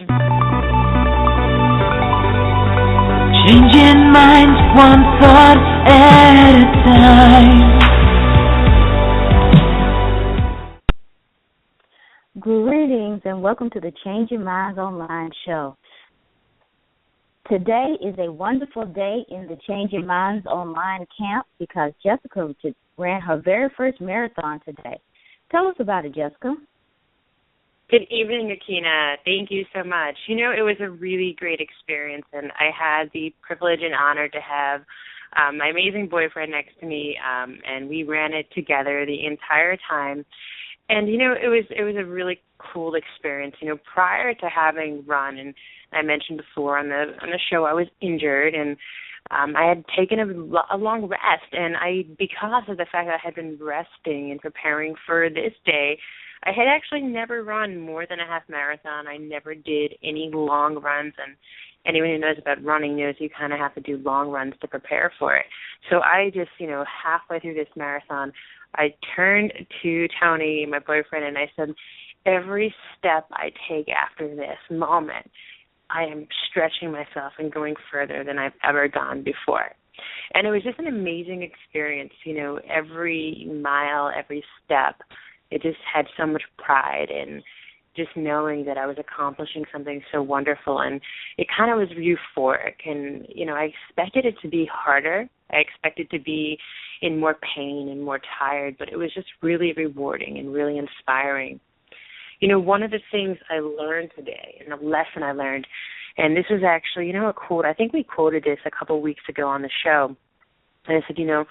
Changing minds one thought at a time. Greetings and welcome to the Changing Minds Online show. Today is a wonderful day in the Changing Minds Online camp because Jessica ran her very first marathon today. Tell us about it, Jessica. Good evening, Akina. Thank you so much. You know, it was a really great experience, and I had the privilege and honor to have my amazing boyfriend next to me, and we ran it together the entire time. And, you know, it was a really cool experience. You know, prior to having run, and I mentioned before on the show, I was injured, and I had taken a long rest, and because of the fact that I had been resting and preparing for this day, I had actually never run more than a half marathon. I never did any long runs, and anyone who knows about running knows you kind of have to do long runs to prepare for it. So I just, you know, halfway through this marathon, I turned to Tony, my boyfriend, and I said, every step I take after this moment, I am stretching myself and going further than I've ever gone before. And it was just an amazing experience, you know, every mile, every step. It just had so much pride and just knowing that I was accomplishing something so wonderful. And it kind of was euphoric. And, you know, I expected it to be harder. I expected to be in more pain and more tired, but it was just really rewarding and really inspiring. You know, one of the things I learned today, and a lesson I learned, and this was actually, you know, a quote, I think we quoted this a couple of weeks ago on the show, and I said, you know,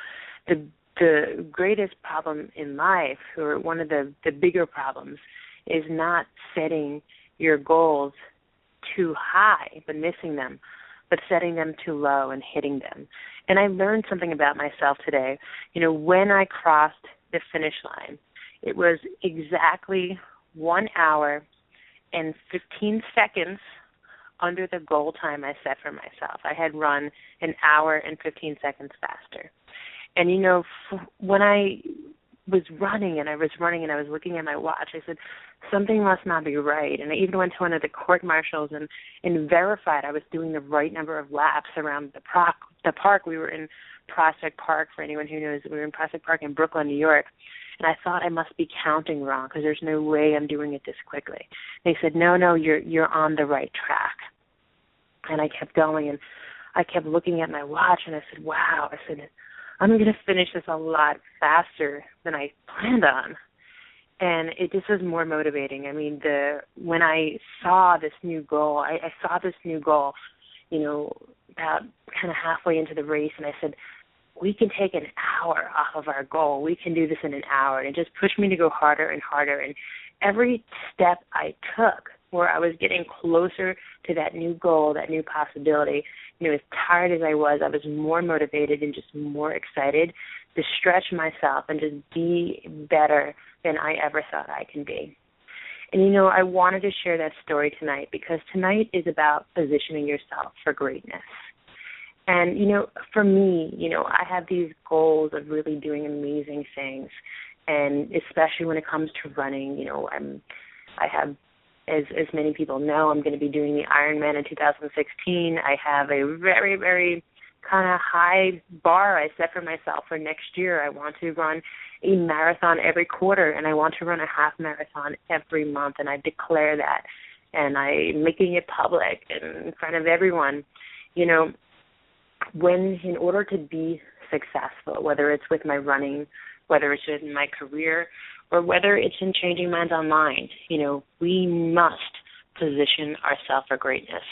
the greatest problem in life, or one of the bigger problems, is not setting your goals too high but missing them, but setting them too low and hitting them. And I learned something about myself today. You know, when I crossed the finish line, it was exactly 1 hour and 15 seconds under the goal time I set for myself. I had run an hour and 15 seconds faster. And, you know, when I was running and I was looking at my watch, I said, something must not be right. And I even went to one of the court marshals and verified I was doing the right number of laps around the park. We were in Prospect Park, for anyone who knows. We were in Prospect Park in Brooklyn, New York. And I thought I must be counting wrong because there's no way I'm doing it this quickly. They said, no, you're on the right track. And I kept going, and I kept looking at my watch, and I said, wow. I said, I'm going to finish this a lot faster than I planned on. And it just was more motivating. I mean, when I saw this new goal, I saw this new goal, you know, about kind of halfway into the race, and I said, we can take an hour off of our goal. We can do this in an hour. And it just pushed me to go harder and harder. And every step I took where I was getting closer to that new goal, that new possibility, you know, as tired as I was more motivated and just more excited to stretch myself and just be better than I ever thought I can be. And, you know, I wanted to share that story tonight because tonight is about positioning yourself for greatness. And, you know, for me, you know, I have these goals of really doing amazing things. And especially when it comes to running, you know, I have, as many people know, I'm going to be doing the Ironman in 2016. I have a very, very kind of high bar I set for myself for next year. I want to run a marathon every quarter, and I want to run a half marathon every month, and I declare that. And I'm making it public and in front of everyone. You know, in order to be successful, whether it's with my running, whether it's in my career, or whether it's in Changing Minds Online, you know, we must position ourselves for greatness.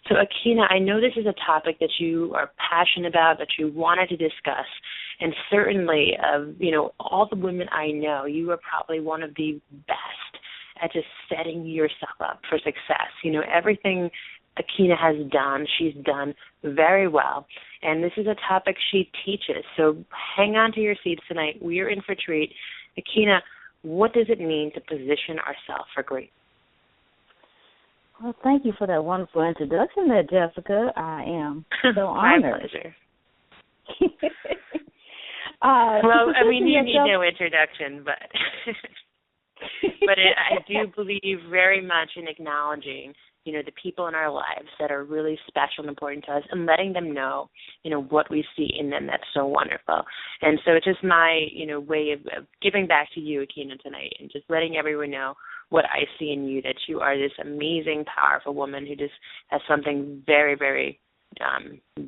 So, Akina, I know this is a topic that you are passionate about, that you wanted to discuss, and certainly of, you know, all the women I know, you are probably one of the best at just setting yourself up for success. You know, everything Akina has done, she's done very well, and this is a topic she teaches. So hang on to your seats tonight. We are in for a treat. Akina, what does it mean to position ourselves for greatness? Well, thank you for that wonderful introduction there, Jessica. I am so honored. My pleasure. Well, I mean, you need no introduction, but... But I do believe very much in acknowledging, the people in our lives that are really special and important to us, and letting them know, what we see in them that's so wonderful. And so it's just my, way of giving back to you, Akina, tonight, and just letting everyone know what I see in you, that you are this amazing, powerful woman who just has something very, very,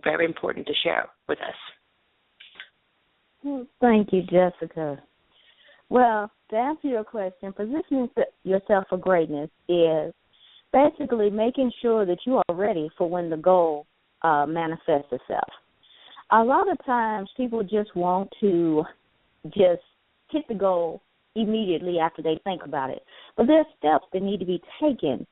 very important to share with us. Well, thank you, Jessica. Well, to answer your question, positioning yourself for greatness is basically making sure that you are ready for when the goal manifests itself. A lot of times people just want to just hit the goal immediately after they think about it. But there are steps that need to be taken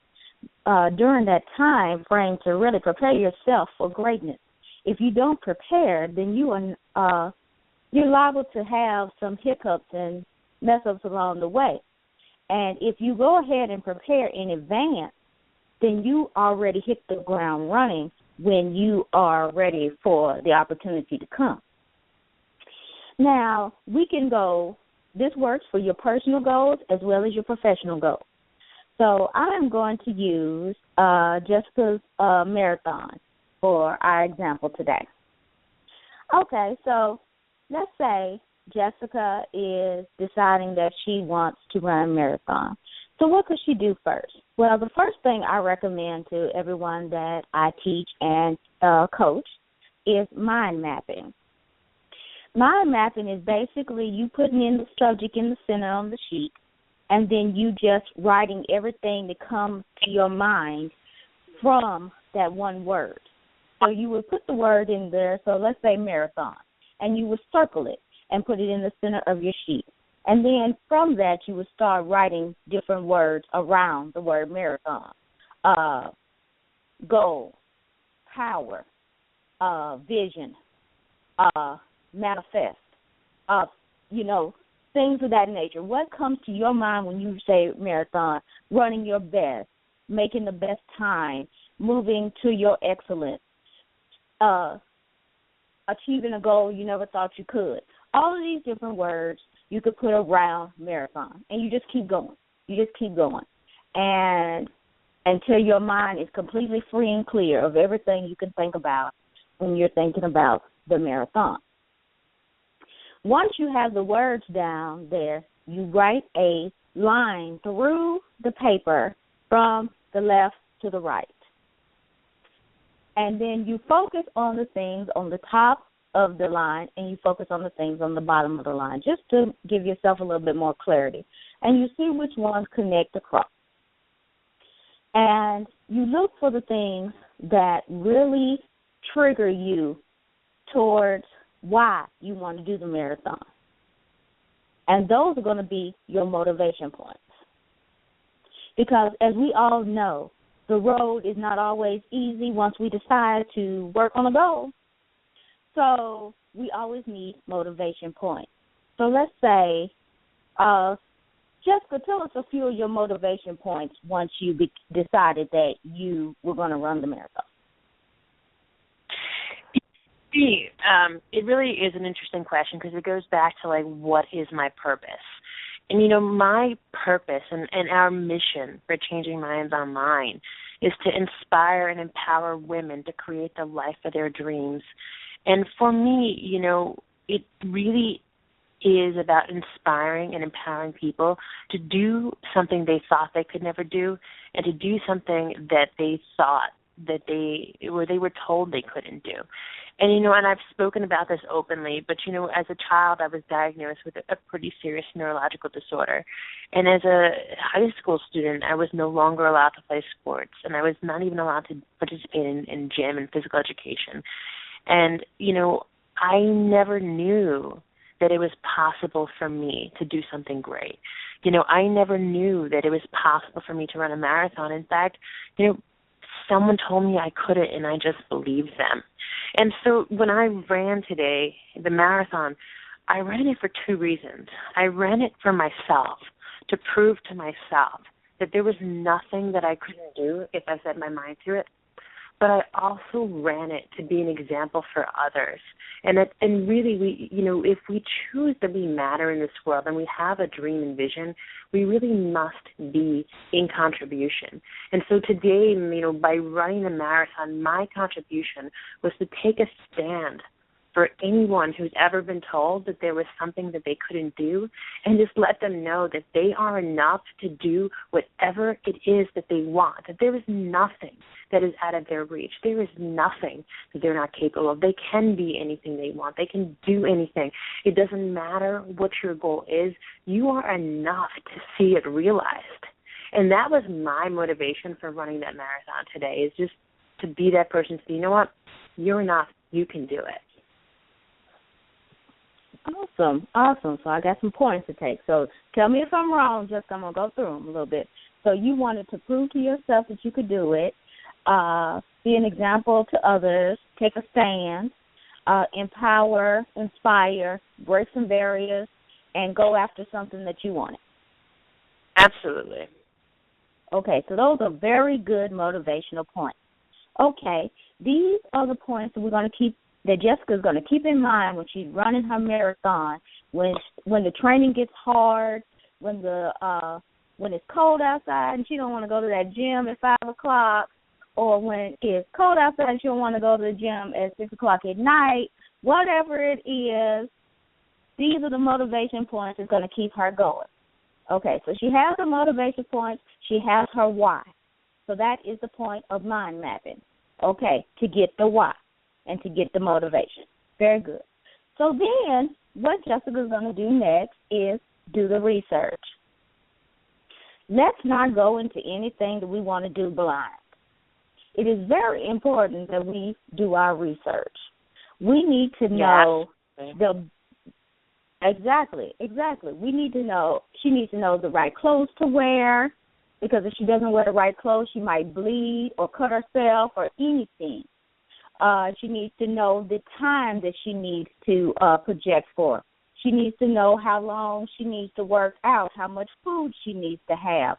during that time frame to really prepare yourself for greatness. If you don't prepare, then you're liable to have some hiccups and mess-ups along the way. And if you go ahead and prepare in advance, then you already hit the ground running when you are ready for the opportunity to come. Now, this works for your personal goals as well as your professional goals. So I am going to use Jessica's marathon for our example today. Okay, so let's say Jessica is deciding that she wants to run a marathon. So what could she do first? Well, the first thing I recommend to everyone that I teach and coach is mind mapping. Mind mapping is basically you putting in the subject in the center on the sheet, and then you just writing everything that comes to your mind from that one word. So you would put the word in there, so let's say marathon, and you would circle it and put it in the center of your sheet. And then from that, you would start writing different words around the word marathon. Goal, power, vision, manifest, things of that nature. What comes to your mind when you say marathon? Running your best, making the best time, moving to your excellence, achieving a goal you never thought you could. All of these different words you could put around marathon, and you just keep going. You just keep going, and until your mind is completely free and clear of everything you can think about when you're thinking about the marathon. Once you have the words down there, you write a line through the paper from the left to the right. And then you focus on the things on the top of the line, and you focus on the things on the bottom of the line, just to give yourself a little bit more clarity. And you see which ones connect across. And you look for the things that really trigger you towards why you want to do the marathon. And those are going to be your motivation points. Because as we all know, the road is not always easy once we decide to work on a goal. So we always need motivation points. So let's say, Jessica, tell us a few of your motivation points once you decided that you were going to run the marathon. It really is an interesting question because it goes back to, what is my purpose? And, my purpose and our mission for Changing Minds Online is to inspire and empower women to create the life of their dreams. And for me, it really is about inspiring and empowering people to do something they thought they could never do, and to do something that they thought that they were told they couldn't do. And, and I've spoken about this openly, but, as a child, I was diagnosed with a pretty serious neurological disorder. And as a high school student, I was no longer allowed to play sports, and I was not even allowed to participate in gym and physical education. And, I never knew that it was possible for me to do something great. I never knew that it was possible for me to run a marathon. In fact, someone told me I couldn't, and I just believed them. And so when I ran today, the marathon, I ran it for two reasons. I ran it for myself, to prove to myself that there was nothing that I couldn't do if I set my mind to it. but I also ran it to be an example for others. And really, if we choose that we matter in this world and we have a dream and vision, we really must be in contribution. And so today, by running the marathon, my contribution was to take a stand for anyone who's ever been told that there was something that they couldn't do, and just let them know that they are enough to do whatever it is that they want, that there is nothing that is out of their reach. There is nothing that they're not capable of. They can be anything they want. They can do anything. It doesn't matter what your goal is. You are enough to see it realized. And that was my motivation for running that marathon today, is just to be that person to say, you know what, you're enough. You can do it. Awesome. So I got some points to take. So tell me if I'm wrong, just I'm going to go through them a little bit. So you wanted to prove to yourself that you could do it, be an example to others, take a stand, empower, inspire, break some barriers, and go after something that you wanted. Absolutely. Okay, so those are very good motivational points. Okay, these are the points that we're going to keep, that Jessica's going to keep in mind when she's running her marathon, when the training gets hard, when it's cold outside and she don't want to go to that gym at 5 o'clock, or when it's cold outside and she don't want to go to the gym at 6 o'clock at night, whatever it is, these are the motivation points that's going to keep her going. Okay, so she has the motivation points, she has her why. So that is the point of mind mapping, okay, to get the why and to get the motivation. Very good. So then what Jessica's going to do next is do the research. Let's not go into anything that we want to do blind. It is very important that we do our research. We need to know Exactly. We need to know, she needs to know the right clothes to wear, because if she doesn't wear the right clothes, she might bleed or cut herself or anything. She needs to know the time that she needs to project for. She needs to know how long she needs to work out, how much food she needs to have.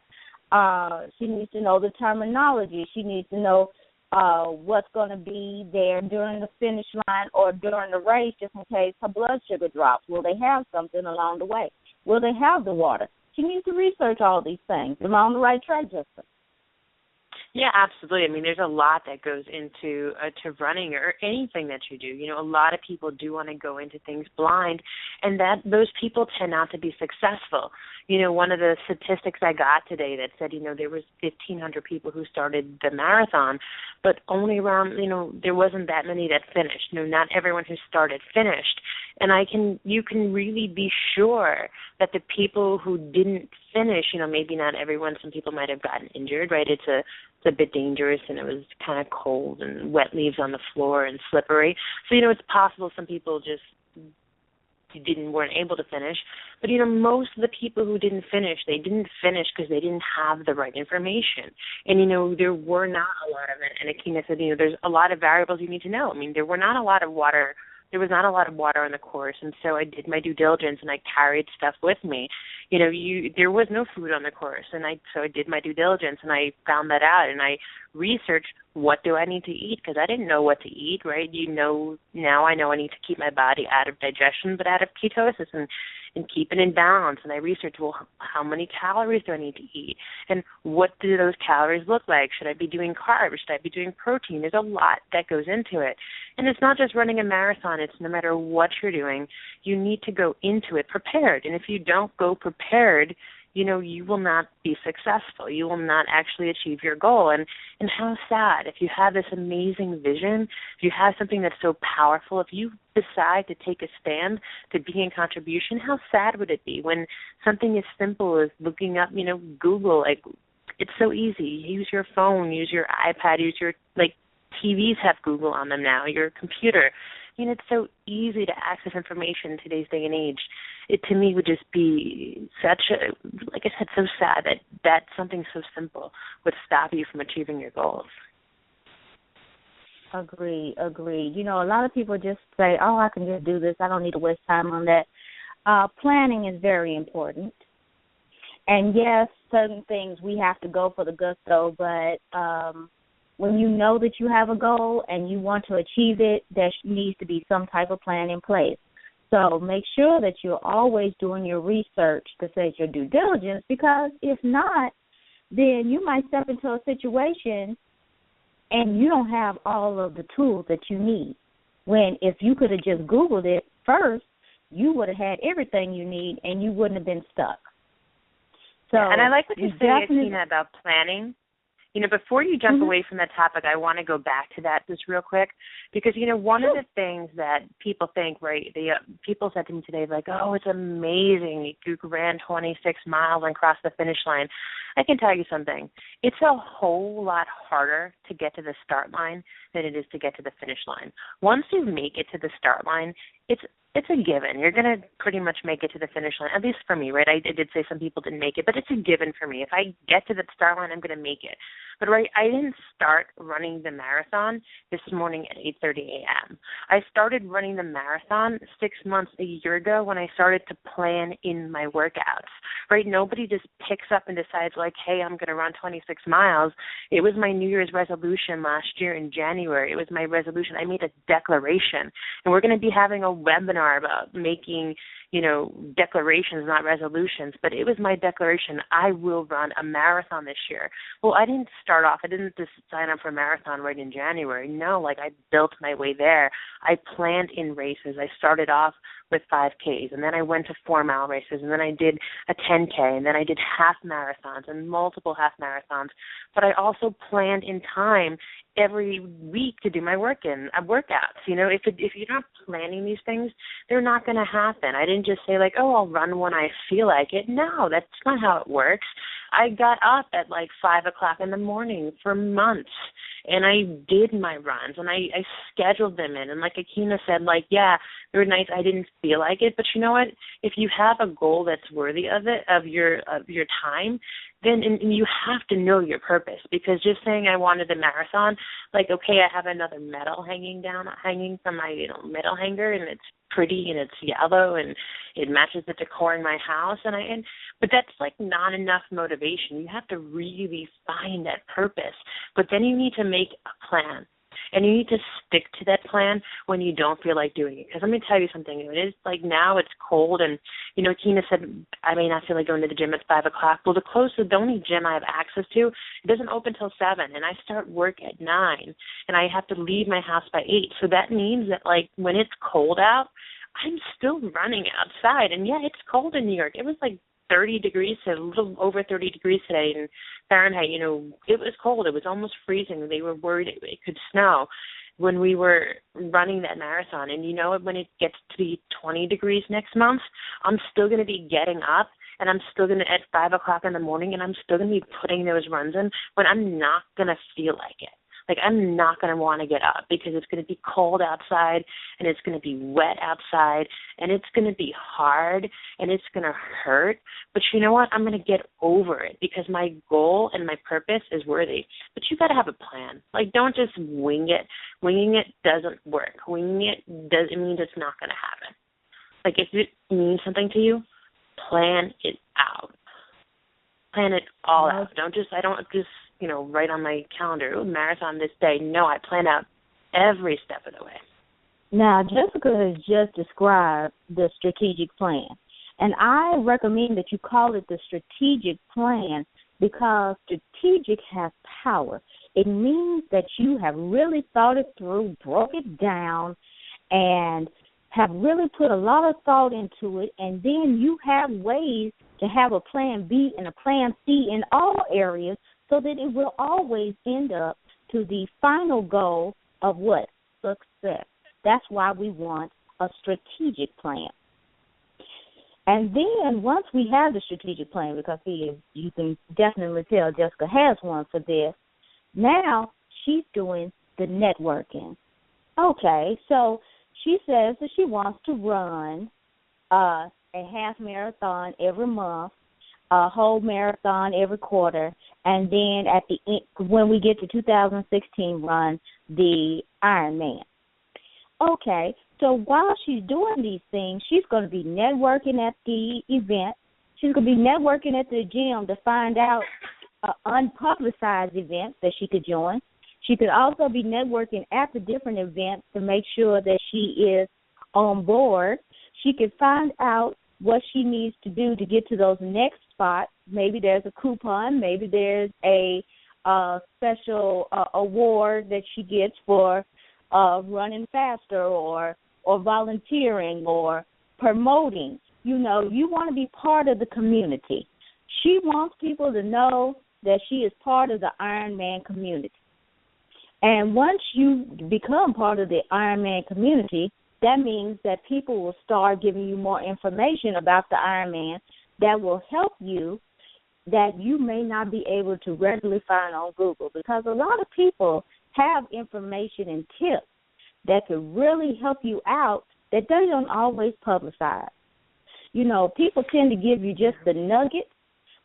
She needs to know the terminology. She needs to know what's going to be there during the finish line or during the race, just in case her blood sugar drops. Will they have something along the way? Will they have the water? She needs to research all these things. Am I on the right track, Jessica? Yeah, absolutely. I mean, there's a lot that goes into to running or anything that you do. You know, a lot of people do want to go into things blind, and that those people tend not to be successful. You know, one of the statistics I got today that said, there was 1,500 people who started the marathon, but only around, there wasn't that many that finished. Not everyone who started finished. And you can really be sure that the people who didn't finish, maybe not everyone, some people might have gotten injured, right? It's a bit dangerous, and it was kind of cold and wet leaves on the floor and slippery. So, it's possible some people just weren't able to finish. But, most of the people who didn't finish, they didn't finish because they didn't have the right information. And, there were not a lot of it. And Akina said, there's a lot of variables you need to know. I mean, there was not a lot of water on the course, and so I did my due diligence and I carried stuff with me. There was no food on the course, and so I did my due diligence and I found that out, and I researched what do I need to eat, because I didn't know what to eat, right? Now I know I need to keep my body out of digestion but out of ketosis and keep it in balance. And I researched, how many calories do I need to eat? And what do those calories look like? Should I be doing carbs? Should I be doing protein? There's a lot that goes into it. And it's not just running a marathon. It's no matter what you're doing, you need to go into it prepared. And if you don't go prepared, you will not be successful. You will not actually achieve your goal. And how sad, if you have this amazing vision, if you have something that's so powerful, if you decide to take a stand to be in contribution, how sad would it be when something as simple as looking up, Google, it's so easy. Use your phone, use your iPad, use your, TVs have Google on them now, your computer. It's so easy to access information in today's day and age. It, to me, would just be like I said, so sad that something so simple would stop you from achieving your goals. Agree. A lot of people just say, I can just do this. I don't need to waste time on that. Planning is very important. And, yes, certain things we have to go for the gusto, but when you know that you have a goal and you want to achieve it, there needs to be some type of plan in place. So make sure that you're always doing your research to say your due diligence, because if not, then you might step into a situation and you don't have all of the tools that you need. When if you could have just Googled it first, you would have had everything you need and you wouldn't have been stuck. So, and I like what you say, Akina, about planning. Before you jump away from that topic, I want to go back to that just real quick because, one of the things that people think, right, people said to me today, like, oh, it's amazing. You ran 26 miles and crossed the finish line. I can tell you something. It's a whole lot harder to get to the start line than it is to get to the finish line. Once you make it to the start line, it's a given. You're going to pretty much make it to the finish line, at least for me, right? I did say some people didn't make it, but it's a given for me. If I get to the start line, I'm going to make it. But, right, I didn't start running the marathon this morning at 8:30 a.m. I started running the marathon 6 months, a year ago when I started to plan in my workouts, right? Nobody just picks up and decides, like, hey, I'm going to run 26 miles. It was my New Year's resolution last year in January. It was my resolution. I made a declaration, and we're going to be having a webinar about making declarations, not resolutions, but it was my declaration. I will run a marathon this year. Well, I didn't start off. I didn't just sign up for a marathon right in January. No, I built my way there. I planned in races. I started off with 5Ks, and then I went to 4-mile races, and then I did a 10K, and then I did half marathons and multiple half marathons. But I also planned in time every week to do my workouts. If you're not planning these things, they're not going to happen. I didn't just say I'll run when I feel like it. No, that's not how it works. I got up at 5 o'clock in the morning for months, and I did my runs, and I scheduled them in. And like Akina said, there were nights I didn't feel like it. But you know what? If you have a goal that's worthy of your time, then and you have to know your purpose, because just saying I wanted the marathon, okay, I have another medal hanging from my medal hanger, and it's pretty and it's yellow and it matches the decor in my house, but that's not enough motivation. You have to really find that purpose, but then you need to make a plan. And you need to stick to that plan when you don't feel like doing it. Because let me tell you something. It is now it's cold, and Kina said I may not feel like going to the gym at 5 o'clock. Well, the only gym I have access to, it doesn't open till 7, and I start work at 9, and I have to leave my house by 8. So that means that when it's cold out, I'm still running outside. And yeah, it's cold in New York. It was 30 degrees, a little over 30 degrees today in Fahrenheit. It was cold. It was almost freezing. They were worried it could snow when we were running that marathon. And when it gets to be 20 degrees next month, I'm still going to be getting up, and I'm still going to, at 5 o'clock in the morning, and I'm still going to be putting those runs in when I'm not going to feel like it. I'm not going to want to get up because it's going to be cold outside, and it's going to be wet outside, and it's going to be hard, and it's going to hurt. But you know what? I'm going to get over it because my goal and my purpose is worthy. But you got to have a plan. Don't just wing it. Winging it doesn't work. Winging it means it's not going to happen. If it means something to you, plan it out. Plan it all out. I don't just write on my calendar, marathon this day. No, I plan out every step of the way. Now, Jessica has just described the strategic plan, and I recommend that you call it the strategic plan because strategic has power. It means that you have really thought it through, broke it down, and have really put a lot of thought into it, and then you have ways to have a plan B and a plan C in all areas so that it will always end up to the final goal of what? Success. That's why we want a strategic plan. And then once we have the strategic plan, because you can definitely tell Jessica has one for this, now she's doing the networking. Okay, so she says that she wants to run a half marathon every month, a whole marathon every quarter, and then at the end, when we get to 2016, run the Ironman. Okay, so while she's doing these things, she's going to be networking at the event. She's going to be networking at the gym to find out an unpublicized event that she could join. She could also be networking at the different events to make sure that she is on board. She could find out what she needs to do to get to those next spots. Maybe there's a coupon. Maybe there's a special award that she gets for running faster or volunteering or promoting. You know, you want to be part of the community. She wants people to know that she is part of the Ironman community. And once you become part of the Ironman community, that means that people will start giving you more information about the Ironman that will help you that you may not be able to regularly find on Google, because a lot of people have information and tips that could really help you out that they don't always publicize. You know, people tend to give you just the nuggets,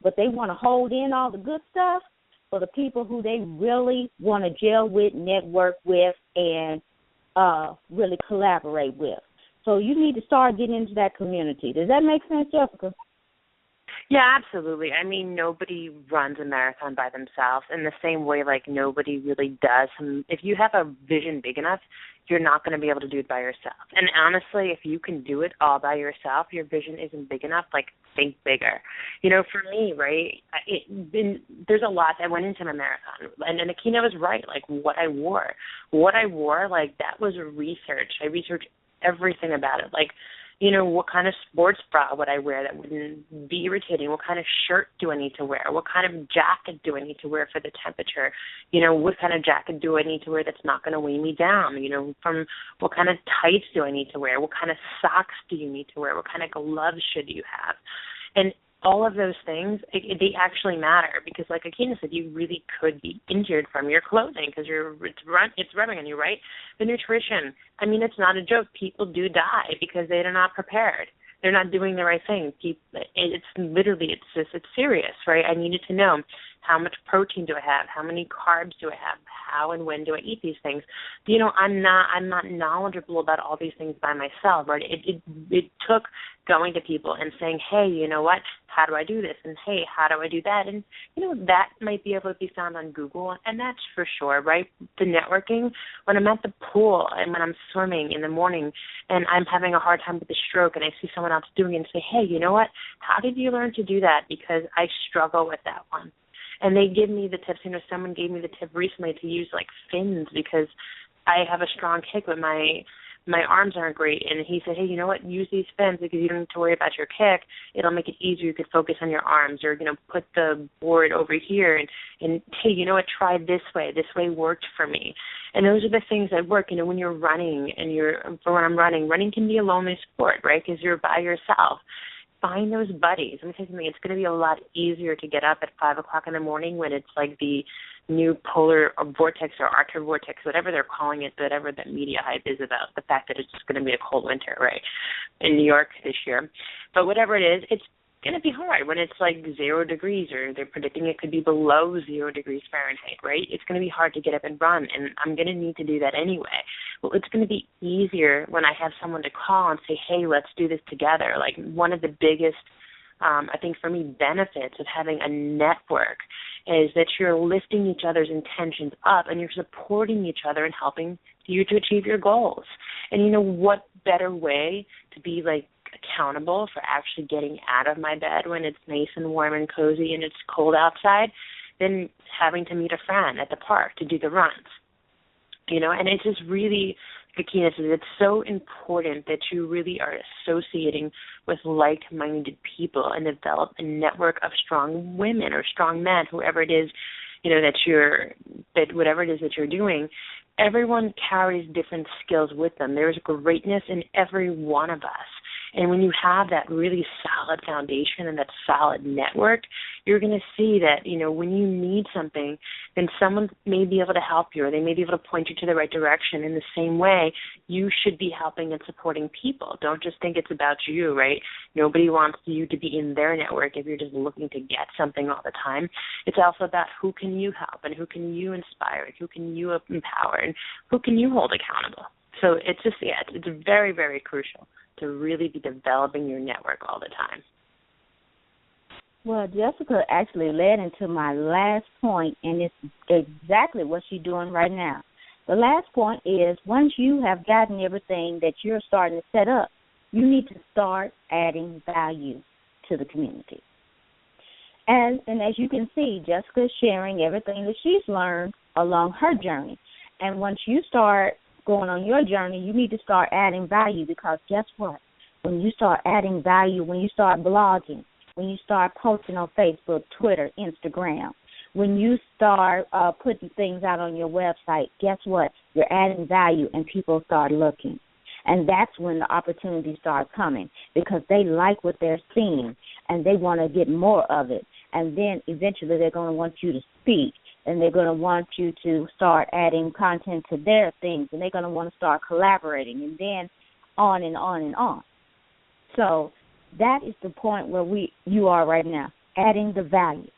but they want to hold in all the good stuff for the people who they really want to gel with, network with, and really collaborate with. So you need to start getting into that community. Does that make sense, Jessica? Yeah, absolutely. I mean, nobody runs a marathon by themselves in the same way, like, nobody really does. If you have a vision big enough, you're not going to be able to do it by yourself. And honestly, if you can do it all by yourself, your vision isn't big enough, like, think bigger. You know, for me, right, there's a lot that went into my marathon. And Akina was right, like, what I wore, like, that was research. I researched everything about it. Like, you know, what kind of sports bra would I wear that wouldn't be irritating? What kind of shirt do I need to wear? What kind of jacket do I need to wear for the temperature? You know, what kind of jacket do I need to wear that's not going to weigh me down? You know, from what kind of tights do I need to wear? What kind of socks do you need to wear? What kind of gloves should you have? And all of those things, they actually matter, because like Akina said, you really could be injured from your clothing because it's rubbing on you, right? The nutrition, I mean, it's not a joke. People do die because they are not prepared. They're not doing the right thing. It's serious, right? I needed to know, how much protein do I have? How many carbs do I have? How and when do I eat these things? You know, I'm not knowledgeable about all these things by myself, right? It took going to people and saying, hey, you know what? How do I do this? And hey, how do I do that? And, you know, that might be able to be found on Google, and that's for sure, right? The networking, when I'm at the pool and when I'm swimming in the morning and I'm having a hard time with the stroke and I see someone else doing it and say, hey, you know what? How did you learn to do that? Because I struggle with that one. And they give me the tips. You know, someone gave me the tip recently to use, like, fins because I have a strong kick, but my arms aren't great. And he said, hey, you know what, use these fins because you don't need to worry about your kick. It'll make it easier. You could focus on your arms, or, you know, put the board over here and hey, you know what, try this way. This way worked for me. And those are the things that work. You know, when you're running when I'm running can be a lonely sport, right, because you're by yourself. Find those buddies. Let me tell you something. It's going to be a lot easier to get up at 5 o'clock in the morning when it's like the new polar vortex or Arctic vortex, whatever they're calling it, whatever that media hype is about the fact that it's just going to be a cold winter, right, in New York this year. But whatever it is, it's going to be hard when it's like 0 degrees, or they're predicting it could be below 0 degrees Fahrenheit, right? It's going to be hard to get up and run, and I'm going to need to do that anyway. Well, it's going to be easier when I have someone to call and say, hey, let's do this together. Like, one of the biggest, I think for me, benefits of having a network is that you're lifting each other's intentions up and you're supporting each other and helping you to achieve your goals. And you know what better way to be, like, accountable for actually getting out of my bed when it's nice and warm and cozy and it's cold outside than having to meet a friend at the park to do the runs. You know, and it's just really, Akina says, it's so important that you really are associating with like-minded people and develop a network of strong women or strong men, whoever it is, you know, that whatever it is that you're doing. Everyone carries different skills with them. There's greatness in every one of us. And when you have that really solid foundation and that solid network, you're going to see that, you know, when you need something, then someone may be able to help you, or they may be able to point you to the right direction. In the same way, you should be helping and supporting people. Don't just think it's about you, right? Nobody wants you to be in their network if you're just looking to get something all the time. It's also about who can you help and who can you inspire and who can you empower and who can you hold accountable. So it's just, yeah, it's very, very crucial to really be developing your network all the time. Well, Jessica actually led into my last point, and it's exactly what she's doing right now. The last point is once you have gotten everything that you're starting to set up, you need to start adding value to the community. And as you can see, Jessica's sharing everything that she's learned along her journey. And once you start going on your journey, you need to start adding value because guess what? When you start adding value, when you start blogging, when you start posting on Facebook, Twitter, Instagram, when you start putting things out on your website, guess what? You're adding value and people start looking. And that's when the opportunities start coming because they like what they're seeing and they want to get more of it. And then eventually they're going to want you to speak and they're going to want you to start adding content to their things and they're going to want to start collaborating and then on and on and on. So that is the point where you are right now, adding the value.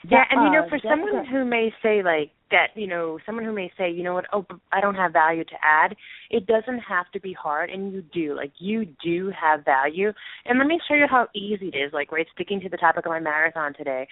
Yeah, and, for someone who may say, like, that, someone who may say, you know what, oh, I don't have value to add, it doesn't have to be hard, and you do. Like, you do have value. And let me show you how easy it is, like, right, sticking to the topic of my marathon today.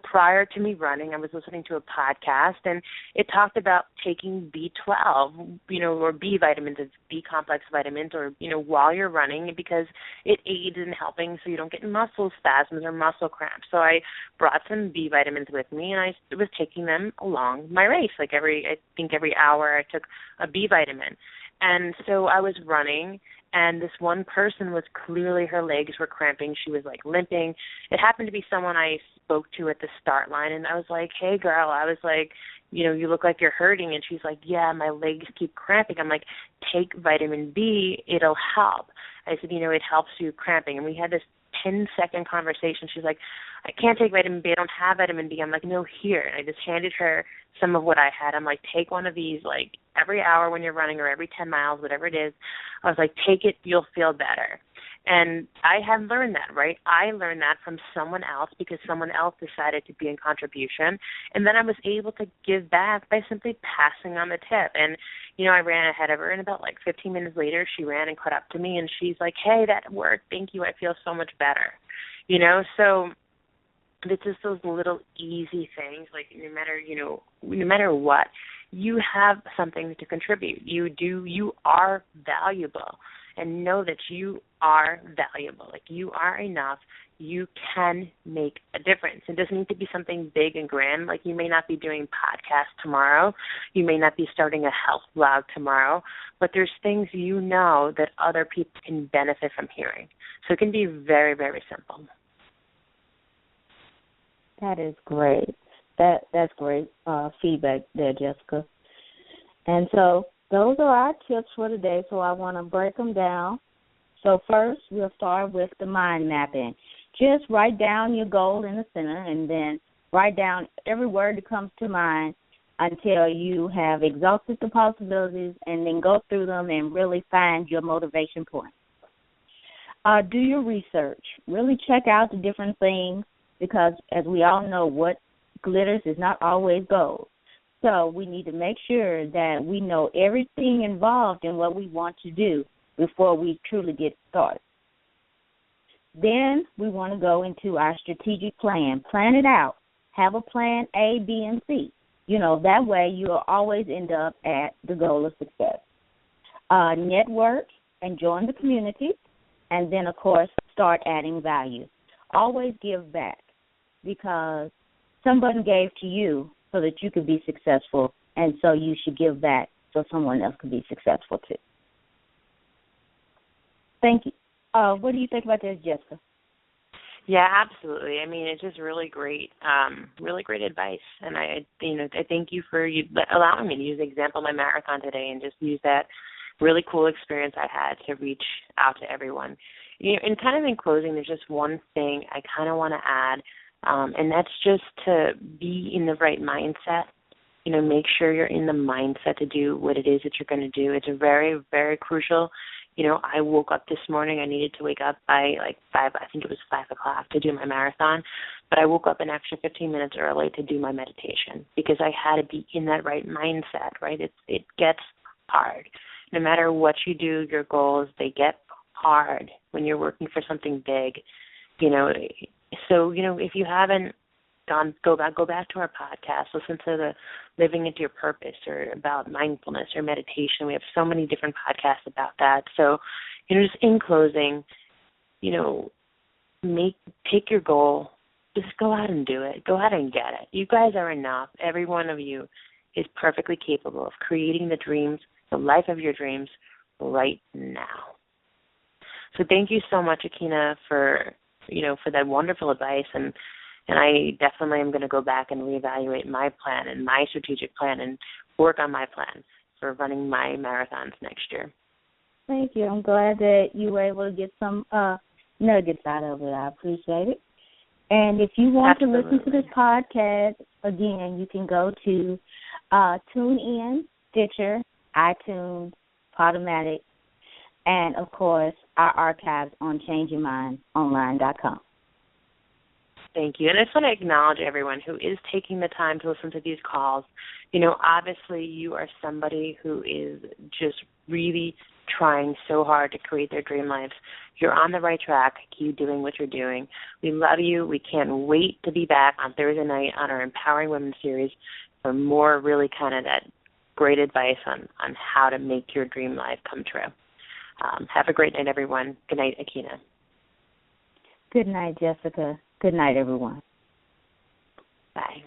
Prior to me running, I was listening to a podcast, and it talked about taking B12, or B vitamins, it's B-complex vitamins, or, while you're running because it aids in helping so you don't get muscle spasms or muscle cramps. So I brought some B vitamins with me, and I was taking them along my race. Like I think every hour I took a B vitamin. And so I was running, and this one person was clearly, her legs were cramping. She was, like, limping. It happened to be someone I spoke to at the start line, and I was like, hey, girl, I was like, you look like you're hurting. And she's like, yeah, my legs keep cramping. I'm like, take vitamin B. It'll help. I said, it helps you cramping. And we had this 10-second conversation. She's like, I can't take vitamin B. I don't have vitamin B. I'm like, no, here. And I just handed her some of what I had. I'm like, take one of these, like, every hour when you're running or every 10 miles, whatever it is. I was like, take it. You'll feel better. And I have learned that, right? I learned that from someone else because someone else decided to be in contribution. And then I was able to give back by simply passing on the tip. And, I ran ahead of her, and about, 15 minutes later, she ran and caught up to me, and she's like, hey, that worked. Thank you. I feel so much better. So it's just those little easy things, like no matter what, you have something to contribute. You are valuable, and know that you are valuable. Like, you are enough. You can make a difference. It doesn't need to be something big and grand. Like, you may not be doing podcasts tomorrow. You may not be starting a health blog tomorrow, but there's things that other people can benefit from hearing. So it can be very, very simple. That is great. That's great feedback there, Jessica. And so those are our tips for today, so I want to break them down. So first, we'll start with the mind mapping. Just write down your goal in the center and then write down every word that comes to mind until you have exhausted the possibilities, and then go through them and really find your motivation point. Do your research. Really check out the different things because, as we all know, what glitters is not always gold. So we need to make sure that we know everything involved in what we want to do before we truly get started. Then we want to go into our strategic plan. Plan it out. Have a plan A, B, and C. That way you'll always end up at the goal of success. Network and join the community, and then, of course, start adding value. Always give back because someone gave to you so that you could be successful, and so you should give back so someone else could be successful too. Thank you. What do you think about this, Jessica? Yeah, absolutely. I mean, it's just really great advice. And I thank you for allowing me to use the example of my marathon today and just use that really cool experience I had to reach out to everyone. And kind of in closing, there's just one thing I kind of want to add, and that's just to be in the right mindset. Make sure you're in the mindset to do what it is that you're going to do. It's very, very crucial. I woke up this morning. I needed to wake up by 5 o'clock to do my marathon, but I woke up an extra 15 minutes early to do my meditation because I had to be in that right mindset, right? It gets hard. No matter what you do, your goals, they get hard when you're working for something big. So, if you haven't go back to our podcast, listen to the Living Into Your Purpose or about mindfulness or meditation. We have so many different podcasts about that. So, just in closing, take your goal, just go out and do it. Go out and get it. You guys are enough. Every one of you is perfectly capable of creating the life of your dreams right now. So thank you so much, Akina, for that wonderful advice, and I definitely am going to go back and reevaluate my plan and my strategic plan and work on my plan for running my marathons next year. Thank you. I'm glad that you were able to get some nuggets out of it. I appreciate it. And if you want to listen to this podcast, again, you can go to TuneIn, Stitcher, iTunes, Podomatic, and, of course, our archives on ChangeYourMindOnline.com. Thank you. And I just want to acknowledge everyone who is taking the time to listen to these calls. Obviously you are somebody who is just really trying so hard to create their dream lives. You're on the right track. Keep doing what you're doing. We love you. We can't wait to be back on Thursday night on our Empowering Women series for more really kind of that great advice on how to make your dream life come true. Have a great night, everyone. Good night, Akina. Good night, Jessica. Good night, everyone. Bye.